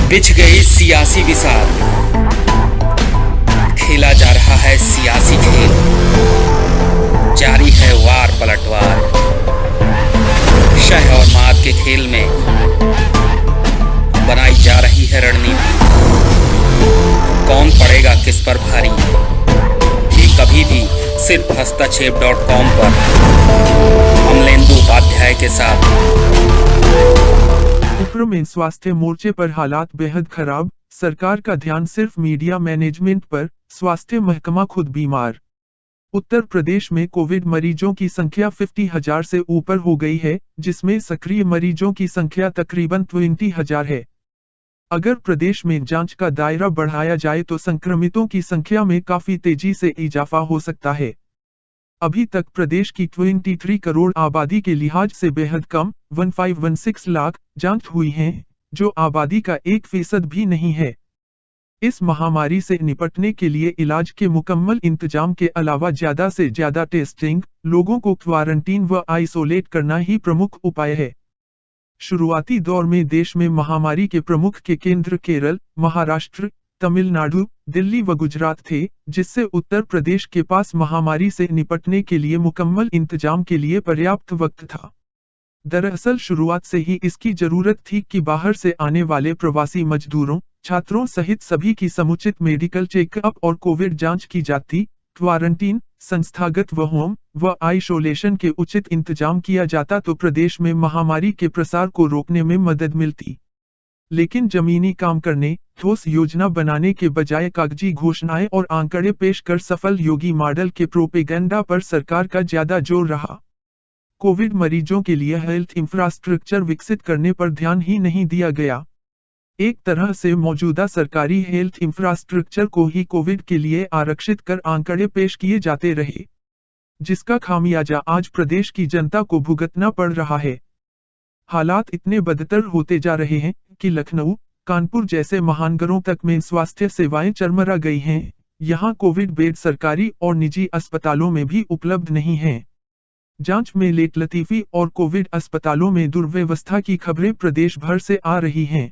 बिछ गई सियासी विसार, खेला जा रहा है सियासी खेल, जारी है वार पलटवार। शह और मात के खेल में बनाई जा रही है रणनीति, कौन पड़ेगा किस पर भारी, ये कभी भी सिर्फ हस्तक्षेप.com पर अमलेंदु उपाध्याय के साथ। उत्तर में स्वास्थ्य मोर्चे पर हालात बेहद खराब, सरकार का ध्यान सिर्फ मीडिया मैनेजमेंट पर, स्वास्थ्य महकमा खुद बीमार। उत्तर प्रदेश में कोविड मरीजों की संख्या 50,000 से ऊपर हो गई है, जिसमें सक्रिय मरीजों की संख्या तकरीबन 20,000 है। अगर प्रदेश में जांच का दायरा बढ़ाया जाए तो संक्रमितों की संख्या में काफी तेजी से इजाफा हो सकता है। अभी तक प्रदेश की 23 करोड़ आबादी के लिहाज से बेहद कम 1516 लाख जांच हुई हैं, जो आबादी का 1% भी नहीं है। इस महामारी से निपटने के लिए इलाज के मुकम्मल इंतजाम के अलावा ज्यादा से ज्यादा टेस्टिंग, लोगों को क्वारंटीन व आइसोलेट करना ही प्रमुख उपाय है। शुरुआती दौर में देश में महामारी के प्रमुख के केंद्र केरल, महाराष्ट्र, तमिलनाडु, दिल्ली व गुजरात थे, जिससे उत्तर प्रदेश के पास महामारी से निपटने के लिए मुकम्मल इंतजाम के लिए पर्याप्त वक्त था। दरअसल शुरुआत से ही इसकी जरूरत थी कि बाहर से आने वाले प्रवासी मजदूरों, छात्रों सहित सभी की समुचित मेडिकल चेकअप और कोविड जांच की जाती, क्वारंटीन, संस्थागत व होम व आइसोलेशन के उचित इंतजाम किया जाता तो प्रदेश में महामारी के प्रसार को रोकने में मदद मिलती। लेकिन जमीनी काम करने, ठोस योजना बनाने के बजाय कागजी घोषणाएं और आंकड़े पेश कर सफल योगी मॉडल के प्रोपेगेंडा पर सरकार का ज्यादा जोर रहा। कोविड मरीजों के लिए हेल्थ इंफ्रास्ट्रक्चर विकसित करने पर ध्यान ही नहीं दिया गया। एक तरह से मौजूदा सरकारी हेल्थ इंफ्रास्ट्रक्चर को ही कोविड के लिए आरक्षित कर आंकड़े पेश किए जाते रहे, जिसका खामियाजा आज प्रदेश की जनता को भुगतना पड़ रहा है। हालात इतने बदतर होते जा रहे हैं कि लखनऊ, कानपुर जैसे महानगरों तक में स्वास्थ्य सेवाएं चरमरा गई हैं। यहां कोविड बेड सरकारी और निजी अस्पतालों में भी उपलब्ध नहीं हैं। जांच में लेटलतीफी और कोविड अस्पतालों में दुर्व्यवस्था की खबरें प्रदेश भर से आ रही हैं।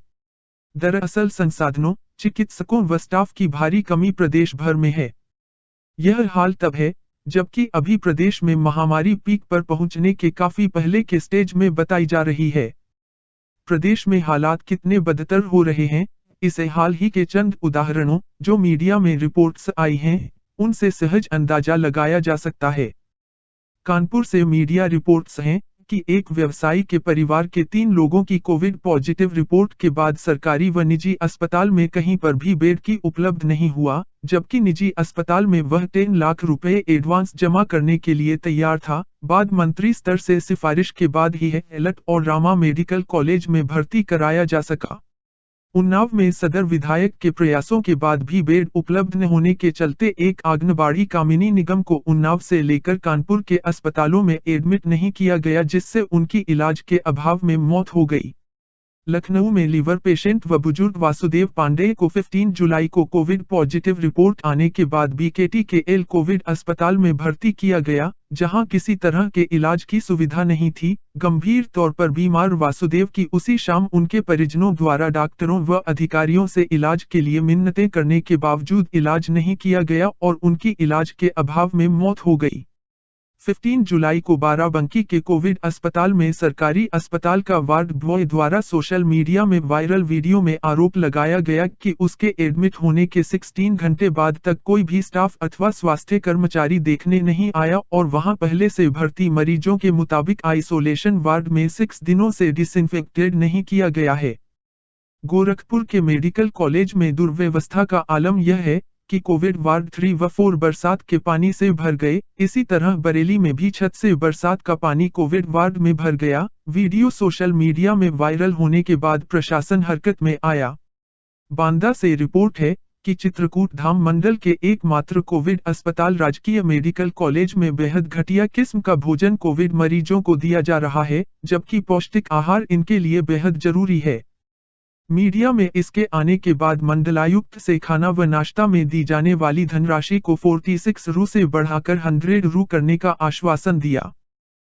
दरअसल संसाधनों, चिकित्सकों व स्टाफ की भारी कमी प्रदेश भर में है। यह हाल तब है जबकि अभी प्रदेश में महामारी पीक पर पहुंचने के काफी पहले के स्टेज में बताई जा रही है। प्रदेश में हालात कितने बदतर हो रहे हैं, इसे हाल ही के चंद उदाहरणों जो मीडिया में रिपोर्ट्स आई हैं, उनसे सहज अंदाजा लगाया जा सकता है। कानपुर से मीडिया रिपोर्ट्स हैं कि एक व्यवसायी के परिवार के 3 लोगों की कोविड पॉजिटिव रिपोर्ट के बाद सरकारी व निजी अस्पताल में कहीं पर भी बेड की उपलब्ध नहीं हुआ, जबकि निजी अस्पताल में वह 10 लाख रुपए एडवांस जमा करने के लिए तैयार था। बाद मंत्री स्तर से सिफारिश के बाद ही एलट और रामा मेडिकल कॉलेज में भर्ती कराया जा सका। उन्नाव में सदर विधायक के प्रयासों के बाद भी बेड उपलब्ध न होने के चलते एक आंगनबाड़ी कामिनी निगम को उन्नाव से लेकर कानपुर के अस्पतालों में एडमिट नहीं किया गया, जिससे उनकी इलाज के अभाव में मौत हो गई। लखनऊ में लीवर पेशेंट व बुजुर्ग वासुदेव पांडेय को 15 जुलाई को कोविड पॉजिटिव रिपोर्ट आने के बाद बीकेटी के एल कोविड अस्पताल में भर्ती किया गया, जहां किसी तरह के इलाज की सुविधा नहीं थी। गंभीर तौर पर बीमार वासुदेव की उसी शाम उनके परिजनों द्वारा डॉक्टरों व अधिकारियों से इलाज के लिए मिन्नतें करने के बावजूद इलाज नहीं किया गया और उनकी इलाज के अभाव में मौत हो गई। 15 जुलाई को बाराबंकी के कोविड अस्पताल में सरकारी अस्पताल का वार्ड बॉय द्वारा सोशल मीडिया में वायरल वीडियो में आरोप लगाया गया कि उसके एडमिट होने के 16 घंटे बाद तक कोई भी स्टाफ अथवा स्वास्थ्य कर्मचारी देखने नहीं आया और वहां पहले से भर्ती मरीजों के मुताबिक आइसोलेशन वार्ड में 6 दिनों से डिसइंफेक्टेड नहीं किया गया है। गोरखपुर के मेडिकल कॉलेज में दुर्व्यवस्था का आलम यह है कि कोविड वार्ड 3 व 4 बरसात के पानी से भर गए। इसी तरह बरेली में भी छत से बरसात का पानी कोविड वार्ड में भर गया। वीडियो सोशल मीडिया में वायरल होने के बाद प्रशासन हरकत में आया। बांदा से रिपोर्ट है कि चित्रकूट धाम मंडल के एकमात्र कोविड अस्पताल राजकीय मेडिकल कॉलेज में बेहद घटिया किस्म का भोजन कोविड मरीजों को दिया जा रहा है, जबकि पौष्टिक आहार इनके लिए बेहद जरूरी है। मीडिया में इसके आने के बाद मंडलायुक्त से खाना व नाश्ता में दी जाने वाली धनराशि को 46 रू से बढ़ाकर 100 रू करने का आश्वासन दिया।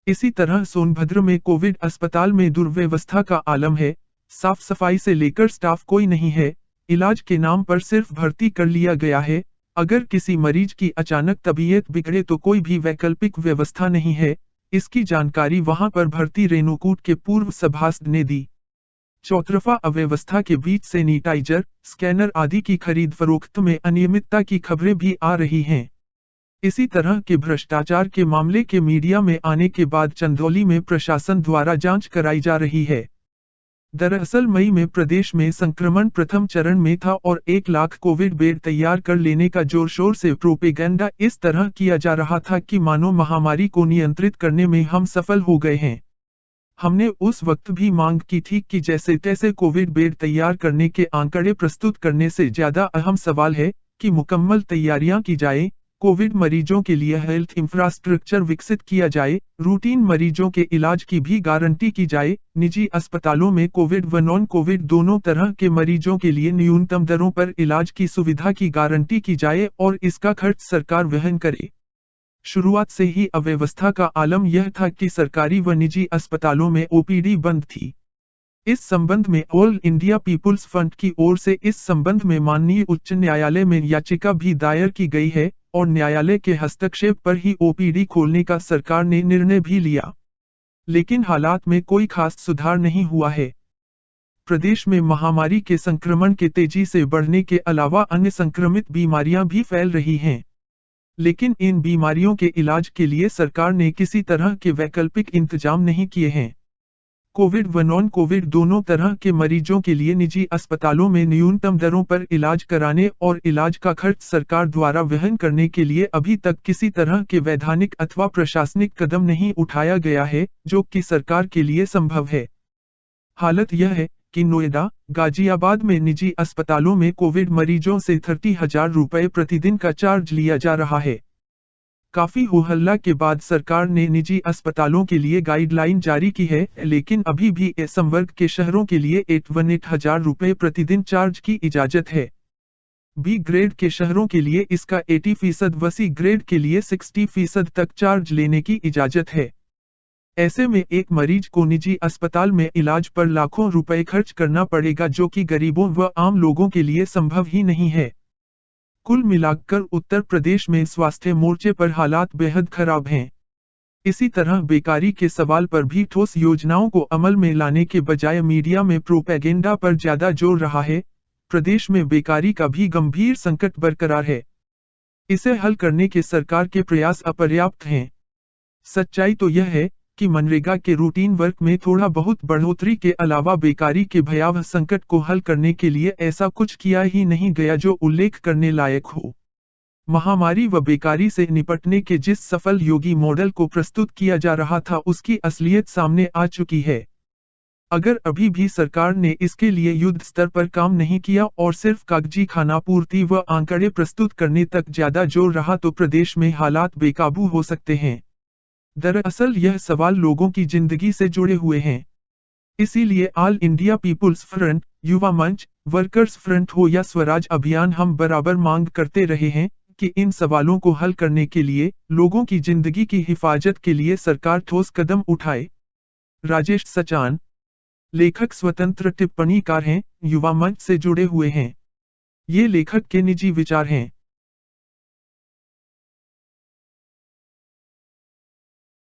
इसी तरह सोनभद्र में कोविड अस्पताल में दुर्व्यवस्था का आलम है। साफ सफाई से लेकर स्टाफ कोई नहीं है, इलाज के नाम पर सिर्फ भर्ती कर लिया गया है। अगर किसी मरीज की अचानक तबीयत बिगड़े तो कोई भी वैकल्पिक व्यवस्था नहीं है। इसकी जानकारी वहां पर भर्ती रेणुकूट के पूर्व सभासद ने दी। चौतरफा अव्यवस्था के बीच सैनिटाइजर, स्कैनर आदि की खरीद फरोख्त में अनियमितता की खबरें भी आ रही हैं। इसी तरह के भ्रष्टाचार के मामले के मीडिया में आने के बाद चंदौली में प्रशासन द्वारा जांच कराई जा रही है। दरअसल मई में प्रदेश में संक्रमण प्रथम चरण में था और 1 लाख कोविड बेड तैयार कर लेने का जोर शोर से प्रोपेगेंडा इस तरह किया जा रहा था कि मानो महामारी को नियंत्रित करने में हम सफल हो गए हैं। हमने उस वक्त भी मांग की थी कि जैसे तैसे कोविड बेड तैयार करने के आंकड़े प्रस्तुत करने से ज्यादा अहम सवाल है कि मुकम्मल तैयारियां की जाए, कोविड मरीजों के लिए हेल्थ इंफ्रास्ट्रक्चर विकसित किया जाए, रूटीन मरीजों के इलाज की भी गारंटी की जाए, निजी अस्पतालों में कोविड व नॉन कोविड दोनों तरह के मरीजों के लिए न्यूनतम दरों पर इलाज की सुविधा की गारंटी की जाए और इसका खर्च सरकार वहन करे। शुरुआत से ही अव्यवस्था का आलम यह था कि सरकारी व निजी अस्पतालों में ओपीडी बंद थी। इस संबंध में ऑल इंडिया पीपुल्स फ्रंट की ओर से इस संबंध में माननीय उच्च न्यायालय में याचिका भी दायर की गई है और न्यायालय के हस्तक्षेप पर ही ओपीडी खोलने का सरकार ने निर्णय भी लिया। लेकिन हालात में कोई खास सुधार नहीं हुआ है। प्रदेश में महामारी के संक्रमण के तेजी से बढ़ने के अलावा अन्य संक्रमित बीमारियां भी फैल रही हैं। लेकिन इन बीमारियों के इलाज के लिए सरकार ने किसी तरह के वैकल्पिक इंतजाम नहीं किए हैं। कोविड व नॉन कोविड दोनों तरह के मरीजों के लिए निजी अस्पतालों में न्यूनतम दरों पर इलाज कराने और इलाज का खर्च सरकार द्वारा वहन करने के लिए अभी तक किसी तरह के वैधानिक अथवा प्रशासनिक कदम नहीं उठाया गया है, जो कि सरकार के लिए संभव है। हालत यह है कि नोएडा, गाजियाबाद में निजी अस्पतालों में कोविड मरीजों से 30,000 रुपए प्रतिदिन का चार्ज लिया जा रहा है। काफी हो-हल्ला के बाद सरकार ने निजी अस्पतालों के लिए गाइडलाइन जारी की है, लेकिन अभी भी ए संवर्ग के शहरों के लिए 18,000 रुपए प्रतिदिन चार्ज की इजाजत है। बी ग्रेड के शहरों के लिए इसका 80% व सी ग्रेड के लिए 60% तक चार्ज लेने की इजाजत है। ऐसे में एक मरीज को निजी अस्पताल में इलाज पर लाखों रुपए खर्च करना पड़ेगा, जो कि गरीबों व आम लोगों के लिए संभव ही नहीं है। कुल मिलाकर उत्तर प्रदेश में स्वास्थ्य मोर्चे पर हालात बेहद खराब हैं। इसी तरह बेकारी के सवाल पर भी ठोस योजनाओं को अमल में लाने के बजाय मीडिया में प्रोपेगेंडा पर ज्यादा जोर रहा है। प्रदेश में बेकारी का भी गंभीर संकट बरकरार है। इसे हल करने के सरकार के प्रयास अपर्याप्त हैं। सच्चाई तो यह है कि मनरेगा के रूटीन वर्क में थोड़ा बहुत बढ़ोतरी के अलावा बेकारी के भयावह संकट को हल करने के लिए ऐसा कुछ किया ही नहीं गया जो उल्लेख करने लायक हो। महामारी व बेकारी से निपटने के जिस सफल योगी मॉडल को प्रस्तुत किया जा रहा था, उसकी असलियत सामने आ चुकी है। अगर अभी भी सरकार ने इसके लिए युद्ध स्तर पर काम नहीं किया और सिर्फ कागजी खानापूर्ति व आंकड़े प्रस्तुत करने तक ज्यादा जोर रहा तो प्रदेश में हालात बेकाबू हो सकते हैं। दरअसल यह सवाल लोगों की जिंदगी से जुड़े हुए हैं। इसीलिए ऑल इंडिया पीपुल्स फ्रंट, युवा मंच, वर्कर्स फ्रंट हो या स्वराज अभियान, हम बराबर मांग करते रहे हैं कि इन सवालों को हल करने के लिए, लोगों की जिंदगी की हिफाजत के लिए सरकार ठोस कदम उठाए। राजेश सचान, लेखक स्वतंत्र टिप्पणीकार हैं, युवा मंच से जुड़े हुए हैं। ये लेखक के निजी विचार हैं।